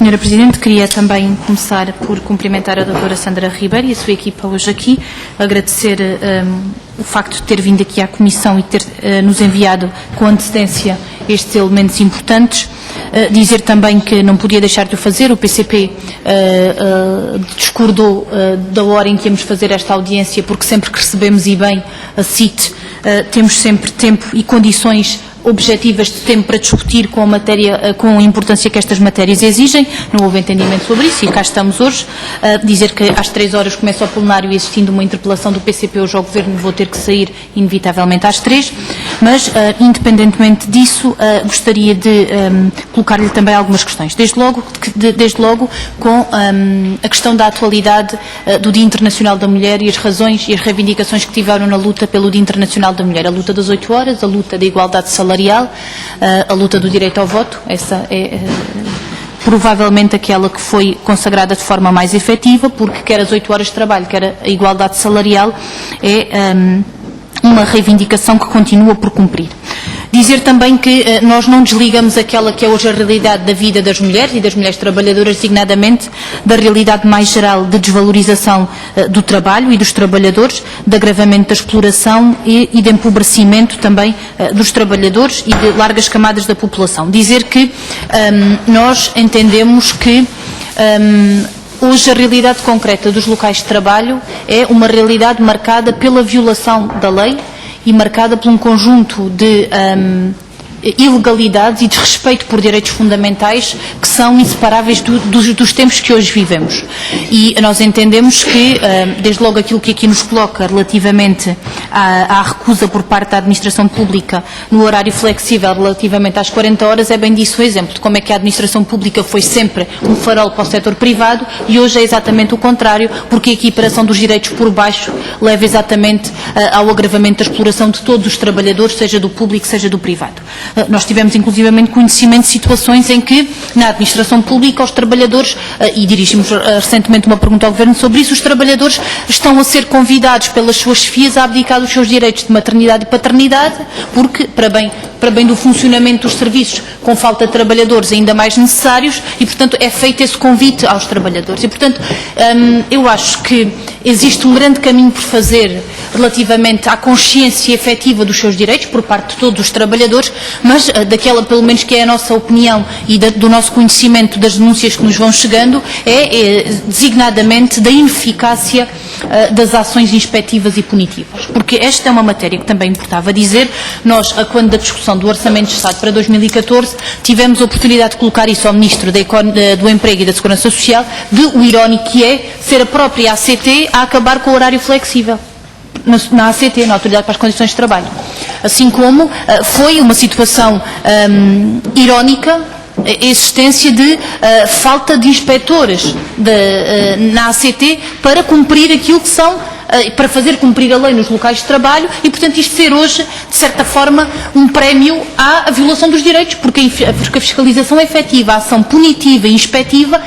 Senhora Presidente, queria também começar por cumprimentar a doutora Sandra Ribeiro e a sua equipa hoje aqui, agradecer o facto de ter vindo aqui à Comissão e ter nos enviado com antecedência estes elementos importantes. Dizer também que não podia deixar de o fazer, o PCP discordou da hora em que íamos fazer esta audiência, porque sempre que recebemos e bem a CIT, temos sempre tempo e condições objetivas de tempo para discutir com a matéria, com a importância que estas matérias exigem. Não houve entendimento sobre isso e cá estamos hoje. Dizer que às 3 horas começa o plenário e existindo uma interpelação do PCP hoje ao Governo vou ter que sair inevitavelmente às 3, mas independentemente disso gostaria de colocar-lhe também algumas questões. Desde logo com a questão da atualidade do Dia Internacional da Mulher e as razões e as reivindicações que tiveram na luta pelo Dia Internacional da Mulher. A luta das 8 horas, a luta da igualdade salarial, a luta do direito ao voto. Essa é provavelmente aquela que foi consagrada de forma mais efetiva, porque quer as 8 horas de trabalho, quer a igualdade salarial, é uma reivindicação que continua por cumprir. Dizer também que nós não desligamos aquela que é hoje a realidade da vida das mulheres e das mulheres trabalhadoras, designadamente da realidade mais geral de desvalorização do trabalho e dos trabalhadores, de agravamento da exploração e de empobrecimento também dos trabalhadores e de largas camadas da população. Dizer que nós entendemos que hoje a realidade concreta dos locais de trabalho é uma realidade marcada pela violação da lei e marcada por um conjunto de ilegalidades e desrespeito por direitos fundamentais que são inseparáveis dos tempos que hoje vivemos. E nós entendemos que, desde logo aquilo que aqui nos coloca relativamente à recusa por parte da Administração Pública no horário flexível relativamente às 40 horas, é bem disso o exemplo de como é que a Administração Pública foi sempre um farol para o setor privado e hoje é exatamente o contrário, porque a equiparação dos direitos por baixo leva exatamente ao agravamento da exploração de todos os trabalhadores, seja do público, seja do privado. Nós tivemos inclusivamente conhecimento de situações em que na administração pública os trabalhadores, e dirigimos recentemente uma pergunta ao Governo sobre isso, os trabalhadores estão a ser convidados pelas suas chefias a abdicar dos seus direitos de maternidade e paternidade, porque para bem do funcionamento dos serviços, com falta de trabalhadores ainda mais necessários, e portanto é feito esse convite aos trabalhadores. E portanto eu acho que existe um grande caminho por fazer relativamente à consciência efetiva dos seus direitos por parte de todos os trabalhadores, mas daquela pelo menos que é a nossa opinião e do nosso conhecimento das denúncias que nos vão chegando, é designadamente da ineficácia das ações inspectivas e punitivas. Porque esta é uma matéria que também importava dizer. Nós, quando da discussão do Orçamento de Estado para 2014, tivemos a oportunidade de colocar isso ao Ministro do Emprego e da Segurança Social, de o irónico que é ser a própria ACT a acabar com o horário flexível. Na ACT, na Autoridade para as Condições de Trabalho. Assim como foi uma situação irónica a existência de falta de inspectores na ACT para cumprir aquilo que são, para fazer cumprir a lei nos locais de trabalho e, portanto, isto ser hoje, de certa forma, um prémio à violação dos direitos, porque a fiscalização efetiva, a ação punitiva e inspectiva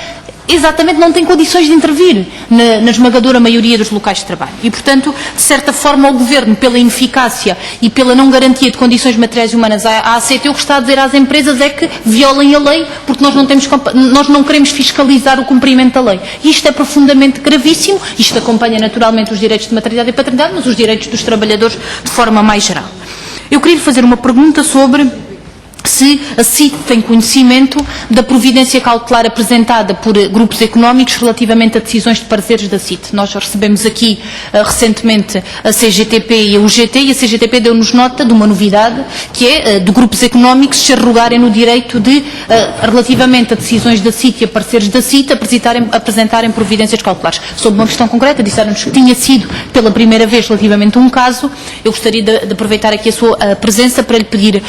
exatamente não tem condições de intervir na esmagadora maioria dos locais de trabalho. E, portanto, de certa forma, o Governo, pela ineficácia e pela não garantia de condições materiais e humanas à ACT, o que está a dizer às empresas é que violem a lei, porque nós não queremos fiscalizar o cumprimento da lei. E isto é profundamente gravíssimo. Isto acompanha naturalmente os direitos de maternidade e paternidade, mas os direitos dos trabalhadores de forma mais geral. Eu queria lhe fazer uma pergunta sobre se a CIT tem conhecimento da providência cautelar apresentada por grupos económicos relativamente a decisões de pareceres da CIT. Nós recebemos aqui recentemente a CGTP e a UGT, e a CGTP deu-nos nota de uma novidade, que é de grupos económicos se arrogarem no direito de, relativamente a decisões da CIT e a pareceres da CIT, apresentarem providências cautelares. Sobre uma questão concreta, disseram-nos que tinha sido pela primeira vez relativamente a um caso. Eu gostaria de aproveitar aqui a sua presença para lhe pedir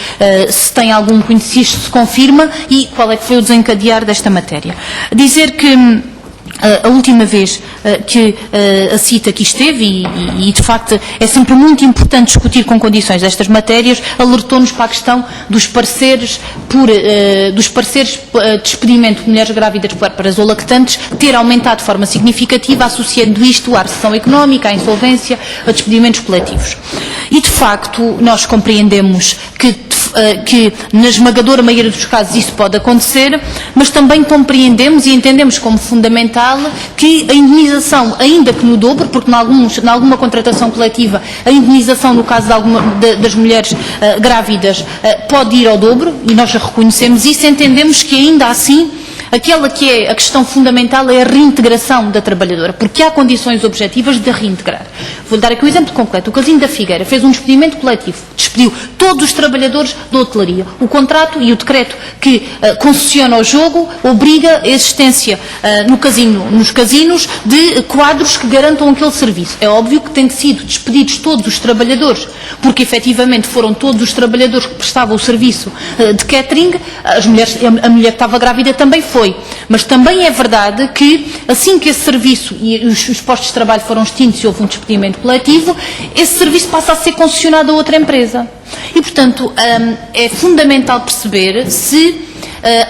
se tem algum conhecimento, se confirma, e qual é que foi o desencadear desta matéria. Dizer que a última vez que a CIT aqui esteve, e de facto é sempre muito importante discutir com condições destas matérias, alertou-nos para a questão dos pareceres de despedimento de mulheres grávidas puérperas ou lactantes ter aumentado de forma significativa, associando isto à recessão económica, à insolvência, a despedimentos coletivos. E de facto nós compreendemos que que na esmagadora maioria dos casos isso pode acontecer, mas também compreendemos e entendemos como fundamental que a indemnização, ainda que no dobro, porque em alguma contratação coletiva, a indemnização no caso das mulheres grávidas pode ir ao dobro, e nós reconhecemos isso, entendemos que ainda assim aquela que é a questão fundamental é a reintegração da trabalhadora, porque há condições objetivas de a reintegrar. Vou-lhe dar aqui um exemplo concreto. O Casino da Figueira fez um despedimento coletivo, despediu todos os trabalhadores da hotelaria. O contrato e o decreto que concessiona ao jogo obriga a existência nos casinos de quadros que garantam aquele serviço. É óbvio que têm sido despedidos todos os trabalhadores, porque efetivamente foram todos os trabalhadores que prestavam o serviço de catering, a mulher que estava grávida também foi. Mas também é verdade que, assim que esse serviço e os postos de trabalho foram extintos e houve um despedimento coletivo, esse serviço passa a ser concessionado a outra empresa. E, portanto, é fundamental perceber se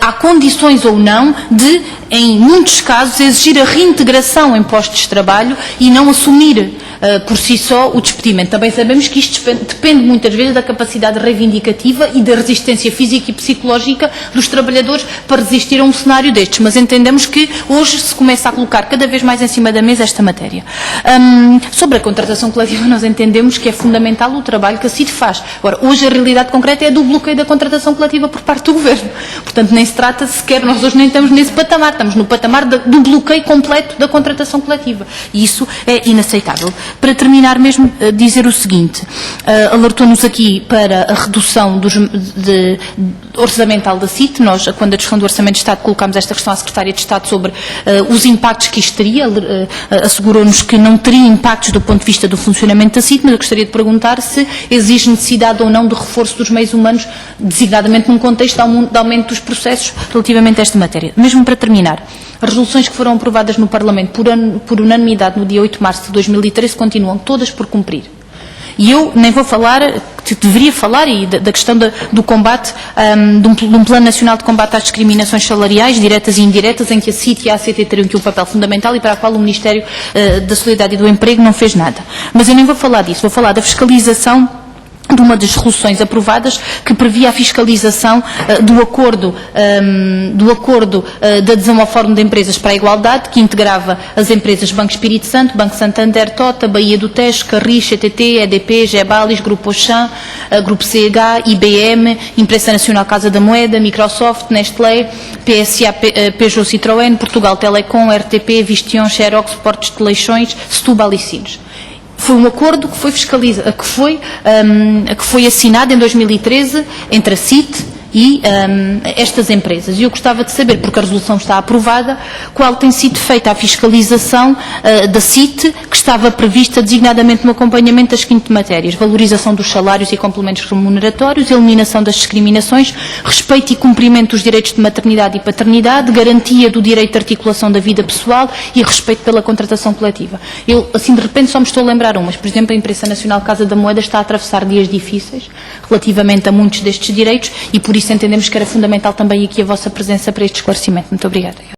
há condições ou não de, em muitos casos, exigir a reintegração em postos de trabalho e não assumir por si só o despedimento. Também sabemos que isto depende muitas vezes da capacidade reivindicativa e da resistência física e psicológica dos trabalhadores para resistir a um cenário destes, mas entendemos que hoje se começa a colocar cada vez mais em cima da mesa esta matéria. Sobre a contratação coletiva, nós entendemos que é fundamental o trabalho que a CIT faz. Agora, hoje a realidade concreta é do bloqueio da contratação coletiva por parte do Governo. Portanto, nem se trata sequer, nós hoje nem estamos nesse patamar, estamos no patamar do bloqueio completo da contratação coletiva. E isso é inaceitável. Para terminar mesmo, dizer o seguinte, alertou-nos aqui para a redução orçamental da CIT. Nós, quando a discussão do Orçamento de Estado, colocámos esta questão à Secretária de Estado sobre os impactos que isto teria, assegurou-nos que não teria impactos do ponto de vista do funcionamento da CIT, mas eu gostaria de perguntar se existe necessidade ou não de reforço dos meios humanos, designadamente num contexto de aumento dos processos relativamente a esta matéria. Mesmo para terminar, as resoluções que foram aprovadas no Parlamento por unanimidade no dia 8 de março de 2013 continuam todas por cumprir. E eu nem vou falar, deveria falar, da questão do combate, de um Plano Nacional de Combate às Discriminações Salariais, diretas e indiretas, em que a CIT e a ACT teriam aqui um papel fundamental e para a qual o Ministério da Solidariedade e do Emprego não fez nada. Mas eu nem vou falar disso, vou falar da fiscalização de uma das resoluções aprovadas que previa a fiscalização do acordo de adesão ao Fórum de Empresas para a Igualdade, que integrava as empresas Banco Espírito Santo, Banco Santander, Tota, Bahia do Tejo, Carris, CTT, EDP, Gebalis, Grupo Auchan, Grupo CH, IBM, Imprensa Nacional Casa da Moeda, Microsoft, Nestlé, PSA, Peugeot Citroën, Portugal Telecom, RTP, Vistion, Xerox, Portos de Leixões, Setúbal e Sines. Foi um acordo que foi fiscalizado, que foi assinado em 2013 entre a CIT e estas empresas. E eu gostava de saber, porque a resolução está aprovada, qual tem sido feita a fiscalização da CIT, que estava prevista designadamente no acompanhamento das seguintes matérias: valorização dos salários e complementos remuneratórios, eliminação das discriminações, respeito e cumprimento dos direitos de maternidade e paternidade, garantia do direito de articulação da vida pessoal e respeito pela contratação coletiva. Eu, assim, de repente, só me estou a lembrar umas. Por exemplo, a Imprensa Nacional Casa da Moeda está a atravessar dias difíceis relativamente a muitos destes direitos e, por isso, entendemos que era fundamental também aqui a vossa presença para este esclarecimento. Muito obrigada.